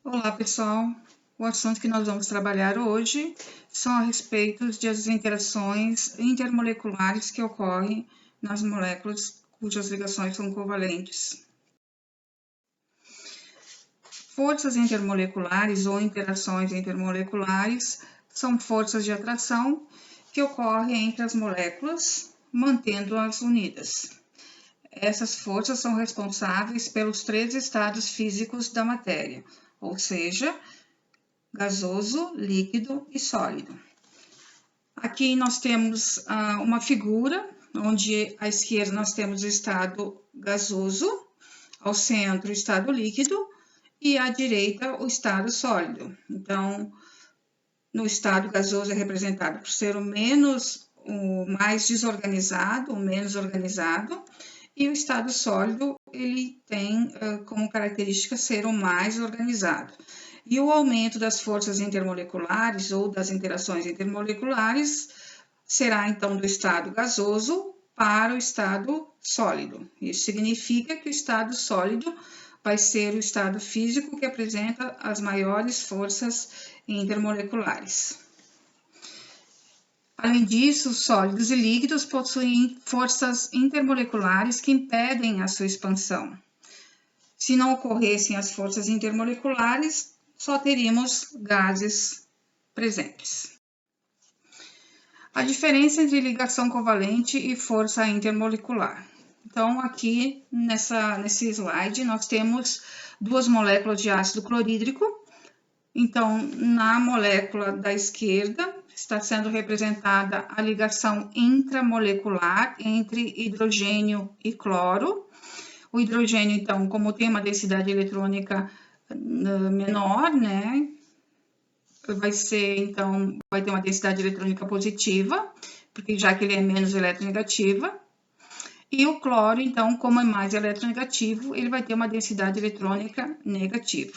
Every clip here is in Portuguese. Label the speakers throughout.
Speaker 1: Olá, pessoal. O assunto que nós vamos trabalhar hoje são a respeito das interações intermoleculares que ocorrem nas moléculas cujas ligações são covalentes. Forças intermoleculares ou interações intermoleculares são forças de atração que ocorrem entre as moléculas, mantendo-as unidas. Essas forças são responsáveis pelos três estados físicos da matéria, ou seja, gasoso, líquido e sólido. Aqui nós temos uma figura, onde à esquerda nós temos o estado gasoso, ao centro o estado líquido e à direita o estado sólido. Então, no estado gasoso é representado por ser o mais desorganizado, o menos organizado, e o estado sólido ele tem como característica ser o mais organizado. E o aumento das forças intermoleculares ou das interações intermoleculares será então do estado gasoso para o estado sólido. Isso significa que o estado sólido vai ser o estado físico que apresenta as maiores forças intermoleculares. Além disso, sólidos e líquidos possuem forças intermoleculares que impedem a sua expansão. Se não ocorressem as forças intermoleculares, só teríamos gases presentes. A diferença entre ligação covalente e força intermolecular. Então, aqui nesse slide, nós temos duas moléculas de ácido clorídrico. Então, na molécula da esquerda, está sendo representada a ligação intramolecular entre hidrogênio e cloro. O hidrogênio, então, como tem uma densidade eletrônica menor, né, vai ter uma densidade eletrônica positiva, porque já que ele é menos eletronegativa. E o cloro, então, como é mais eletronegativo, ele vai ter uma densidade eletrônica negativa.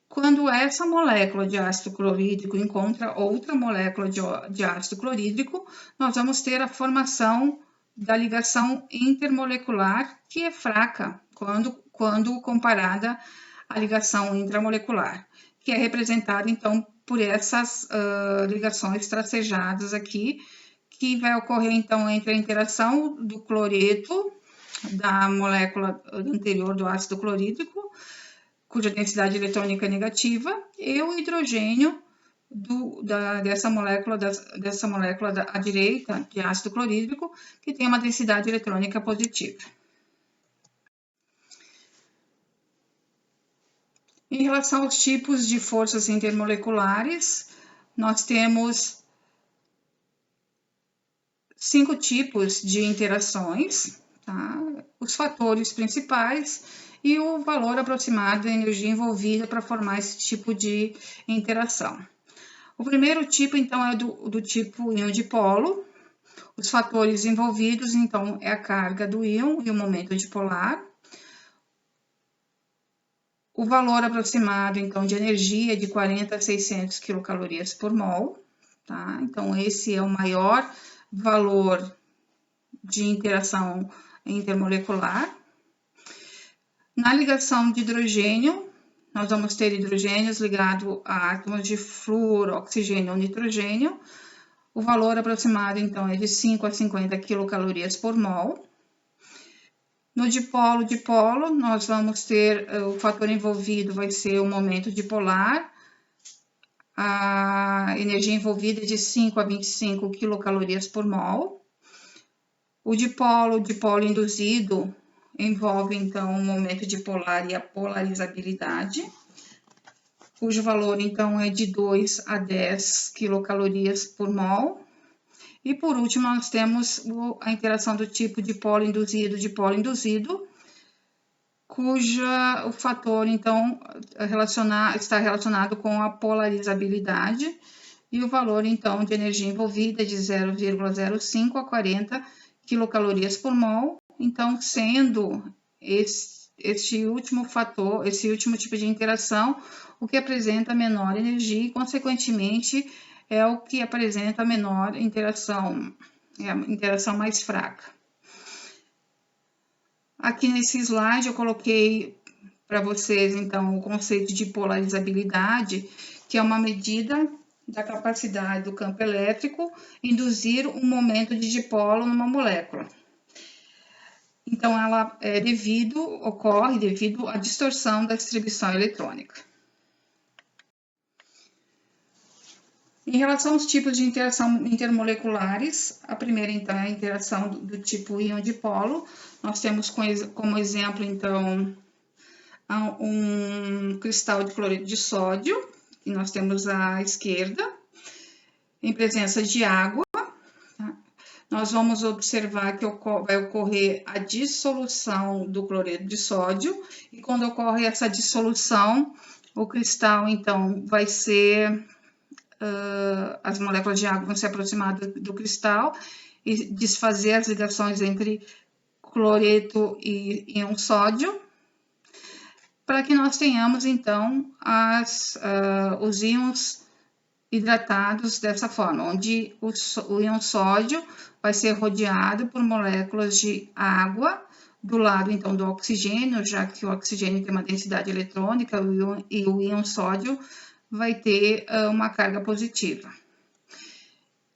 Speaker 1: Quando essa molécula de ácido clorídrico encontra outra molécula de ácido clorídrico, nós vamos ter a formação da ligação intermolecular, que é fraca quando comparada à ligação intramolecular, que é representada, então, por essas ligações tracejadas aqui, que vai ocorrer, então, entre a interação do cloreto, da molécula anterior do ácido clorídrico, cuja densidade eletrônica é negativa, e o hidrogênio dessa molécula à direita, de ácido clorídrico, que tem uma densidade eletrônica positiva. Em relação aos tipos de forças intermoleculares, nós temos 5 tipos de interações, tá? Os fatores principais e o valor aproximado da energia envolvida para formar esse tipo de interação. O primeiro tipo, então, é do tipo íon dipolo. Os fatores envolvidos, então, é a carga do íon e o momento dipolar. O valor aproximado, então, de energia é de 40 a 600 quilocalorias por mol, tá? Então, esse é o maior valor de interação intermolecular. Na ligação de hidrogênio, nós vamos ter hidrogênios ligados a átomos de flúor, oxigênio ou nitrogênio. O valor aproximado, então, é de 5 a 50 quilocalorias por mol. No dipolo, nós vamos ter, o fator envolvido vai ser o momento dipolar. A energia envolvida é de 5 a 25 quilocalorias por mol. O dipolo induzido, envolve, então, o momento dipolar e a polarizabilidade, cujo valor, então, é de 2 a 10 quilocalorias por mol. E, por último, nós temos a interação do tipo dipolo induzido, o fator, então, está relacionado com a polarizabilidade, e o valor, então, de energia envolvida é de 0,05 a 40 quilocalorias por mol. Então, sendo este último fator, esse último tipo de interação, o que apresenta menor energia e, consequentemente, é o que apresenta a menor interação, é a interação mais fraca. Aqui nesse slide eu coloquei para vocês, então, o conceito de polarizabilidade, que é uma medida da capacidade do campo elétrico induzir um momento de dipolo numa molécula. Então, ela ocorre devido à distorção da distribuição eletrônica. Em relação aos tipos de interação intermoleculares, a primeira, então, é a interação do tipo íon-dipolo. Nós temos como exemplo, então, um cristal de cloreto de sódio, que nós temos à esquerda, em presença de água. Tá? Nós vamos observar que vai ocorrer a dissolução do cloreto de sódio, e quando ocorre essa dissolução, o cristal, então, vai ser... as moléculas de água vão se aproximar do cristal e desfazer as ligações entre cloreto e íon sódio, para que nós tenhamos, então, os íons hidratados dessa forma, onde o íon sódio vai ser rodeado por moléculas de água do lado, então, do oxigênio, já que o oxigênio tem uma densidade eletrônica e o íon sódio vai ter uma carga positiva.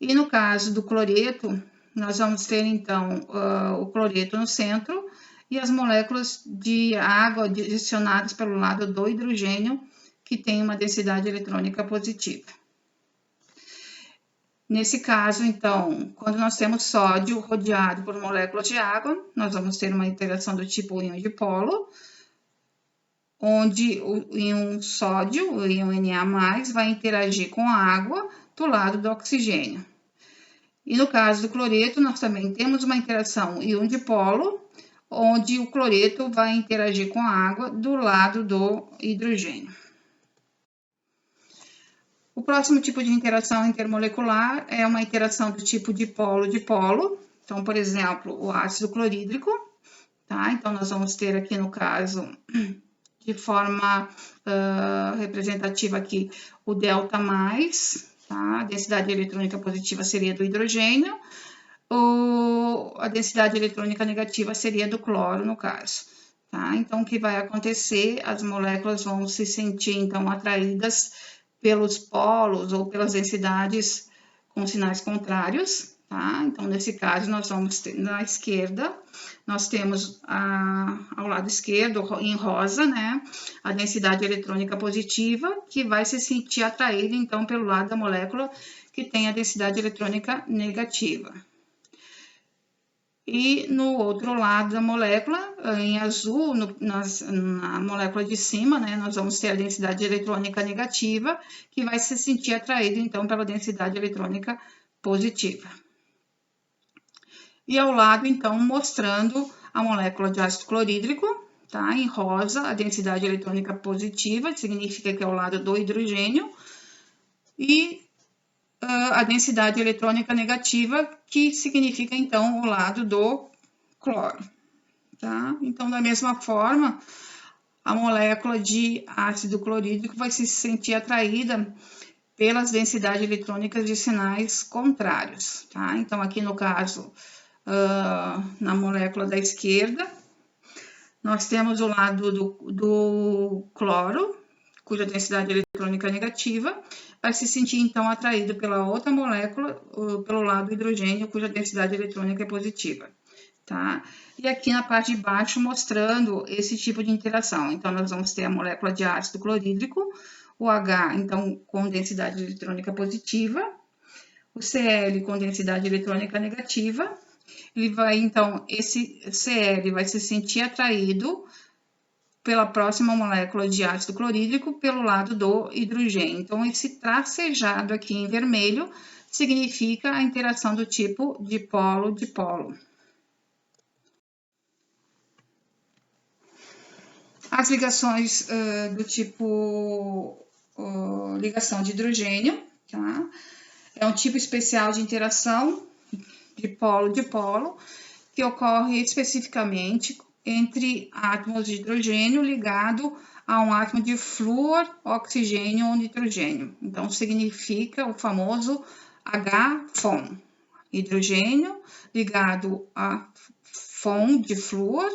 Speaker 1: E no caso do cloreto, nós vamos ter, então, o cloreto no centro e as moléculas de água adicionadas pelo lado do hidrogênio, que tem uma densidade eletrônica positiva. Nesse caso, então, quando nós temos sódio rodeado por moléculas de água, nós vamos ter uma interação do tipo íon-dipolo, onde o íon sódio, o íon Na+, vai interagir com a água do lado do oxigênio. E no caso do cloreto, nós também temos uma interação íon-dipolo, onde o cloreto vai interagir com a água do lado do hidrogênio. O próximo tipo de interação intermolecular é uma interação do tipo dipolo-dipolo. Então, por exemplo, o ácido clorídrico, tá? Então, nós vamos ter aqui, no caso, de forma representativa aqui, o delta+, tá? A densidade eletrônica positiva seria do hidrogênio, a densidade eletrônica negativa seria do cloro, no caso. Tá? Então, o que vai acontecer? As moléculas vão se sentir, então, atraídas pelos polos ou pelas densidades com sinais contrários, tá? Então, nesse caso, nós vamos ter, na esquerda, nós temos ao lado esquerdo, em rosa, né, a densidade eletrônica positiva, que vai se sentir atraída, então, pelo lado da molécula que tem a densidade eletrônica negativa. E no outro lado da molécula, em azul, na molécula de cima, né, nós vamos ter a densidade eletrônica negativa, que vai se sentir atraída, então, pela densidade eletrônica positiva. E ao lado, então, mostrando a molécula de ácido clorídrico, tá? Em rosa, a densidade eletrônica positiva, significa que é ao lado do hidrogênio, e a densidade eletrônica negativa, que significa, então, o lado do cloro, tá? Então, da mesma forma, a molécula de ácido clorídrico vai se sentir atraída pelas densidades eletrônicas de sinais contrários, tá? Então, aqui no caso, na molécula da esquerda, nós temos o lado do cloro, cuja densidade eletrônica é negativa, vai se sentir, então, atraído pela outra molécula, pelo lado do hidrogênio, cuja densidade eletrônica é positiva, tá? E aqui na parte de baixo, mostrando esse tipo de interação. Então, nós vamos ter a molécula de ácido clorídrico, o H, então, com densidade eletrônica positiva, o Cl com densidade eletrônica negativa. Ele vai, então, esse Cl vai se sentir atraído pela próxima molécula de ácido clorídrico pelo lado do hidrogênio. Então, esse tracejado aqui em vermelho significa a interação do tipo dipolo-dipolo. As ligações do tipo ligação de hidrogênio, tá? É um tipo especial de interação dipolo-dipolo que ocorre especificamente entre átomos de hidrogênio ligado a um átomo de flúor, oxigênio ou nitrogênio. Então, significa o famoso H-FON, hidrogênio ligado a FON de flúor,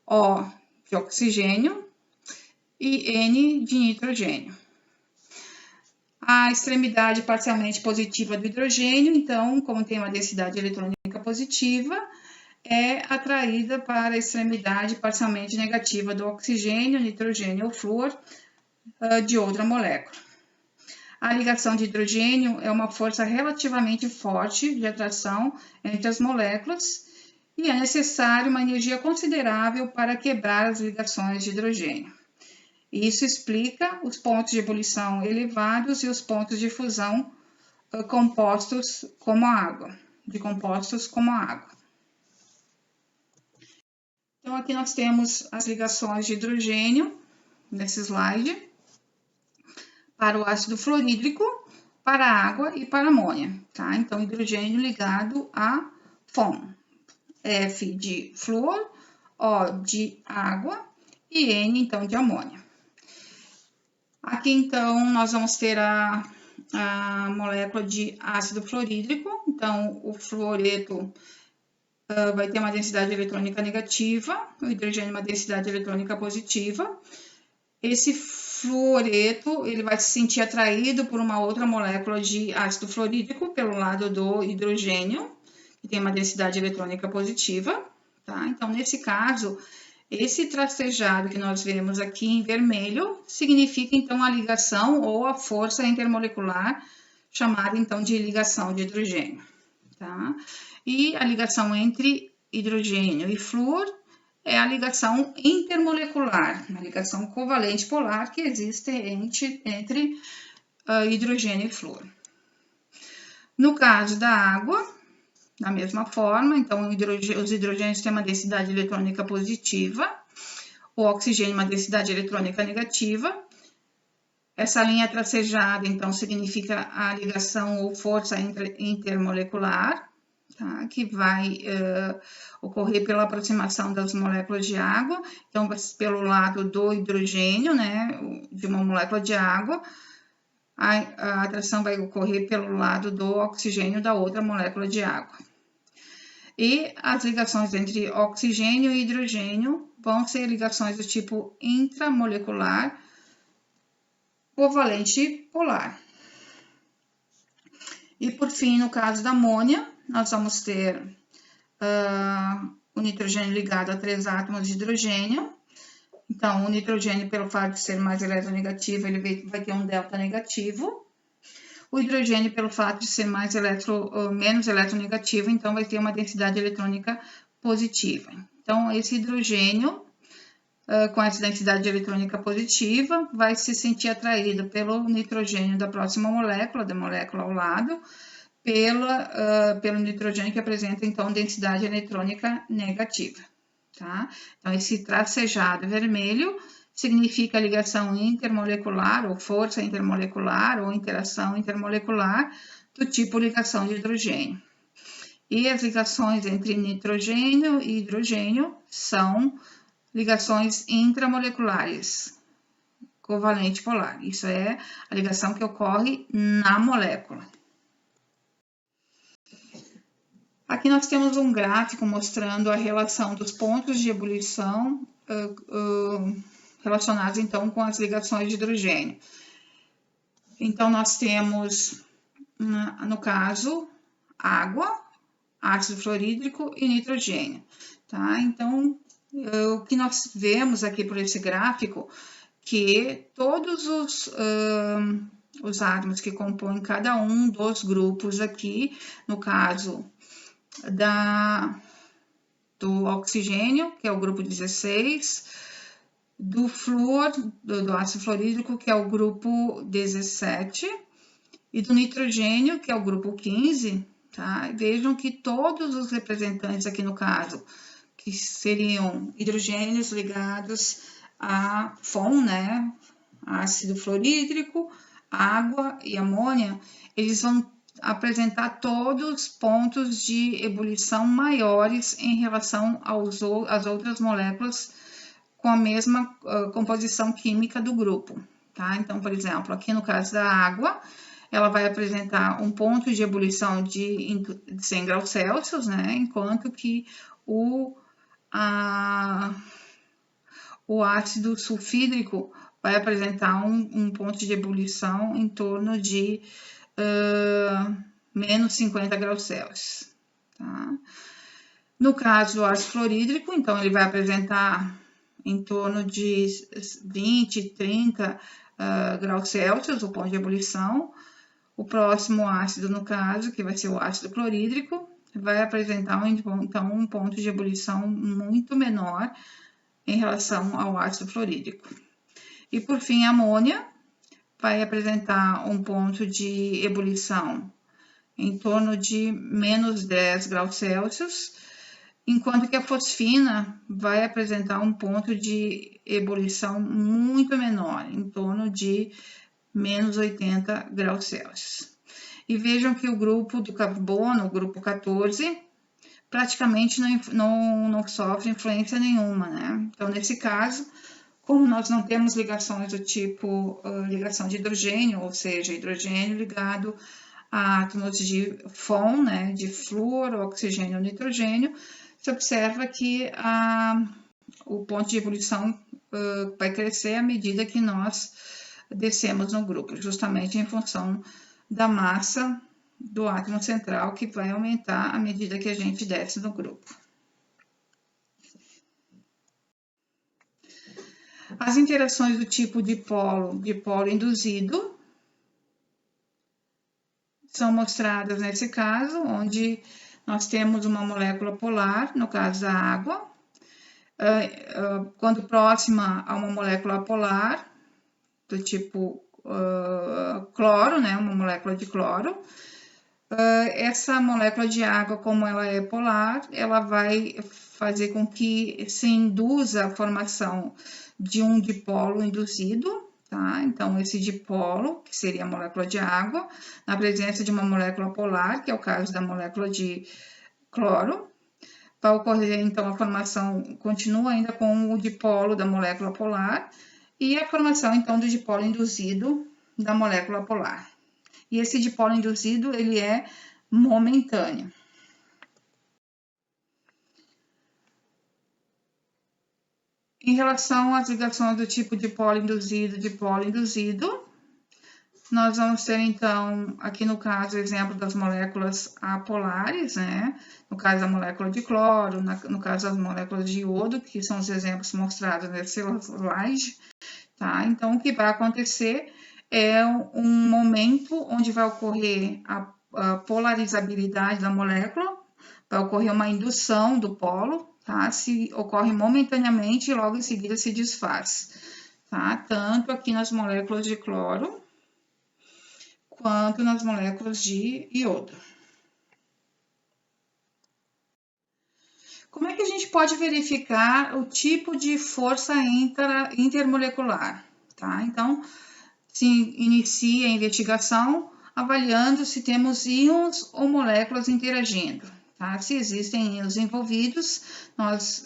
Speaker 1: O de oxigênio, e N de nitrogênio. A extremidade parcialmente positiva do hidrogênio, então, como tem uma densidade eletrônica positiva, é atraída para a extremidade parcialmente negativa do oxigênio, nitrogênio ou flúor de outra molécula. A ligação de hidrogênio é uma força relativamente forte de atração entre as moléculas e é necessário uma energia considerável para quebrar as ligações de hidrogênio. Isso explica os pontos de ebulição elevados e os pontos de fusão de compostos como a água. Então, aqui nós temos as ligações de hidrogênio, nesse slide, para o ácido fluorídrico, para a água e para a amônia, tá? Então, hidrogênio ligado a FON, F de flúor, O de água e N, então, de amônia. Aqui, então, nós vamos ter a molécula de ácido fluorídrico, então, o fluoreto vai ter uma densidade eletrônica negativa, o hidrogênio uma densidade eletrônica positiva. Esse fluoreto, ele vai se sentir atraído por uma outra molécula de ácido fluorídrico pelo lado do hidrogênio, que tem uma densidade eletrônica positiva, tá? Então, nesse caso, esse tracejado que nós vemos aqui em vermelho significa, então, a ligação ou a força intermolecular, chamada, então, de ligação de hidrogênio, tá? E a ligação entre hidrogênio e flúor é a ligação intermolecular, uma ligação covalente polar que existe entre hidrogênio e flúor. No caso da água, da mesma forma, então os hidrogênios têm uma densidade eletrônica positiva, o oxigênio uma densidade eletrônica negativa. Essa linha tracejada, então, significa a ligação ou força intermolecular, tá? Que vai ocorrer pela aproximação das moléculas de água, então, pelo lado do hidrogênio, né, de uma molécula de água, a atração vai ocorrer pelo lado do oxigênio da outra molécula de água. E as ligações entre oxigênio e hidrogênio vão ser ligações do tipo intramolecular, covalente polar. E, por fim, no caso da amônia, nós vamos ter o nitrogênio ligado a 3 átomos de hidrogênio. Então, o nitrogênio, pelo fato de ser mais eletronegativo, ele vai ter um delta negativo. O hidrogênio, pelo fato de ser menos eletronegativo, então vai ter uma densidade eletrônica positiva. Então, esse hidrogênio, com essa densidade eletrônica positiva, vai se sentir atraído pelo nitrogênio da próxima molécula, da molécula ao lado, pelo nitrogênio que apresenta, então, densidade eletrônica negativa, tá? Então, esse tracejado vermelho significa ligação intermolecular, ou força intermolecular, ou interação intermolecular, do tipo ligação de hidrogênio. E as ligações entre nitrogênio e hidrogênio são ligações intramoleculares, covalente polar. Isso é a ligação que ocorre na molécula. Aqui nós temos um gráfico mostrando a relação dos pontos de ebulição relacionados, então, com as ligações de hidrogênio. Então, nós temos, no caso, água, ácido fluorídrico e nitrogênio, tá? Então, o que nós vemos aqui por esse gráfico, que todos os átomos que compõem cada um dos grupos aqui, no caso do oxigênio, que é o grupo 16, do flúor, do ácido fluorídrico, que é o grupo 17, e do nitrogênio, que é o grupo 15, tá? Vejam que todos os representantes aqui no caso, que seriam hidrogênios ligados a FON, né? Ácido fluorídrico, água e amônia, eles vão apresentar todos pontos de ebulição maiores em relação às outras moléculas com a mesma composição química do grupo, tá? Então, por exemplo, aqui no caso da água, ela vai apresentar um ponto de ebulição de 100 graus Celsius, né? Enquanto que o ácido sulfídrico vai apresentar um ponto de ebulição em torno de menos 50 graus Celsius. Tá? No caso do ácido fluorídrico, então, ele vai apresentar em torno de 20, 30 graus Celsius, o ponto de ebulição. O próximo ácido, no caso, que vai ser o ácido clorídrico, vai apresentar, então, um ponto de ebulição muito menor em relação ao ácido fluorídrico. E, por fim, a amônia vai apresentar um ponto de ebulição em torno de menos 10 graus Celsius, enquanto que a fosfina vai apresentar um ponto de ebulição muito menor, em torno de menos 80 graus Celsius. E vejam que o grupo do carbono, o grupo 14, praticamente não sofre influência nenhuma, né? Então, nesse caso, como nós não temos ligações do tipo ligação de hidrogênio, ou seja, hidrogênio ligado a átomos de FON, né, de flúor, oxigênio ou nitrogênio, se observa que o ponto de ebulição vai crescer à medida que nós descemos no grupo, justamente em função da massa do átomo central, que vai aumentar à medida que a gente desce no grupo. As interações do tipo dipolo induzido são mostradas nesse caso, onde nós temos uma molécula polar, no caso da água, quando próxima a uma molécula polar, do tipo cloro, né, uma molécula de cloro, essa molécula de água, como ela é polar, ela vai fazer com que se induza a formação de um dipolo induzido, tá? Então, esse dipolo, que seria a molécula de água, na presença de uma molécula polar, que é o caso da molécula de cloro, vai ocorrer, então, a formação continua ainda com o dipolo da molécula polar e a formação, então, do dipolo induzido da molécula polar. E esse dipolo induzido, ele é momentâneo. Em relação às ligações do tipo dipolo induzido, nós vamos ter, então, aqui no caso, o exemplo das moléculas apolares, né? No caso, a molécula de cloro, no caso, as moléculas de iodo, que são os exemplos mostrados nesse slide, tá? Então, o que vai acontecer é um momento onde vai ocorrer a polarizabilidade da molécula, vai ocorrer uma indução do polo, tá? Se ocorre momentaneamente e logo em seguida se desfaz, tá? Tanto aqui nas moléculas de cloro, quanto nas moléculas de iodo. Como é que a gente pode verificar o tipo de força intermolecular? Tá? Então, se inicia a investigação avaliando se temos íons ou moléculas interagindo. Tá? Se existem íons envolvidos, nós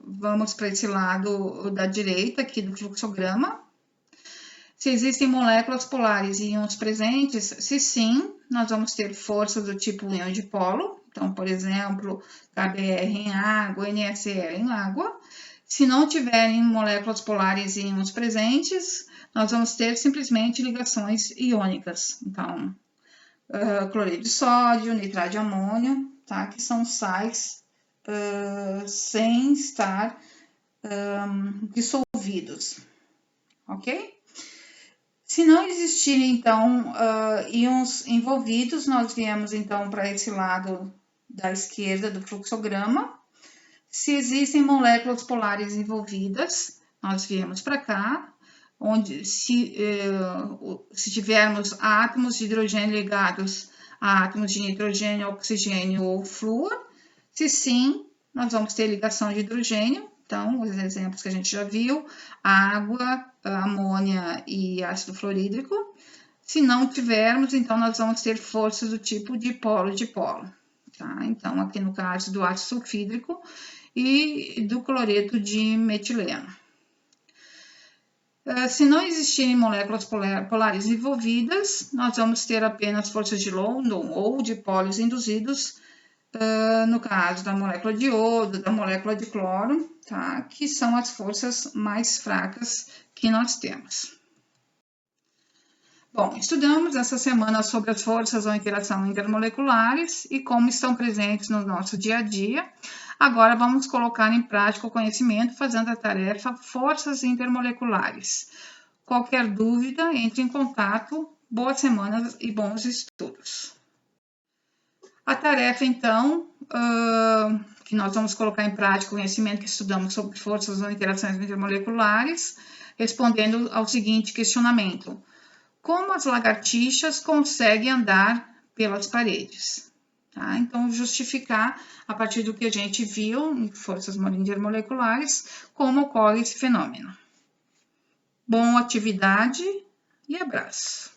Speaker 1: vamos para esse lado da direita aqui do fluxograma. Se existem moléculas polares e íons presentes, se sim, nós vamos ter forças do tipo íon dipolo. Então, por exemplo, KBr em água, NaCl em água. Se não tiverem moléculas polares e íons presentes, nós vamos ter simplesmente ligações iônicas. Então, cloreto de sódio, nitrato de amônio, tá? Que são sais sem estar dissolvidos, ok? Se não existirem, então, íons envolvidos, nós viemos, então, para esse lado da esquerda do fluxograma. Se existem moléculas polares envolvidas, nós viemos para cá, onde se tivermos átomos de hidrogênio ligados a átomos de nitrogênio, oxigênio ou flúor, se sim, nós vamos ter ligação de hidrogênio. Então, os exemplos que a gente já viu, água, amônia e ácido fluorídrico. Se não tivermos, então, nós vamos ter forças do tipo dipolo-dipolo. Tá? Então, aqui no caso do ácido sulfídrico e do cloreto de metileno. Se não existirem moléculas polares envolvidas, nós vamos ter apenas forças de London ou dipolos induzidos no caso da molécula de iodo, da molécula de cloro, tá? Que são as forças mais fracas que nós temos. Bom, estudamos essa semana sobre as forças ou interação intermoleculares e como estão presentes no nosso dia a dia. Agora vamos colocar em prática o conhecimento fazendo a tarefa Forças Intermoleculares. Qualquer dúvida, entre em contato. Boa semana e bons estudos. A tarefa, então, que nós vamos colocar em prática o conhecimento que estudamos sobre forças ou interações intermoleculares, respondendo ao seguinte questionamento: como as lagartixas conseguem andar pelas paredes? Tá? Então, justificar, a partir do que a gente viu em forças intermoleculares, como ocorre esse fenômeno. Boa atividade e abraço!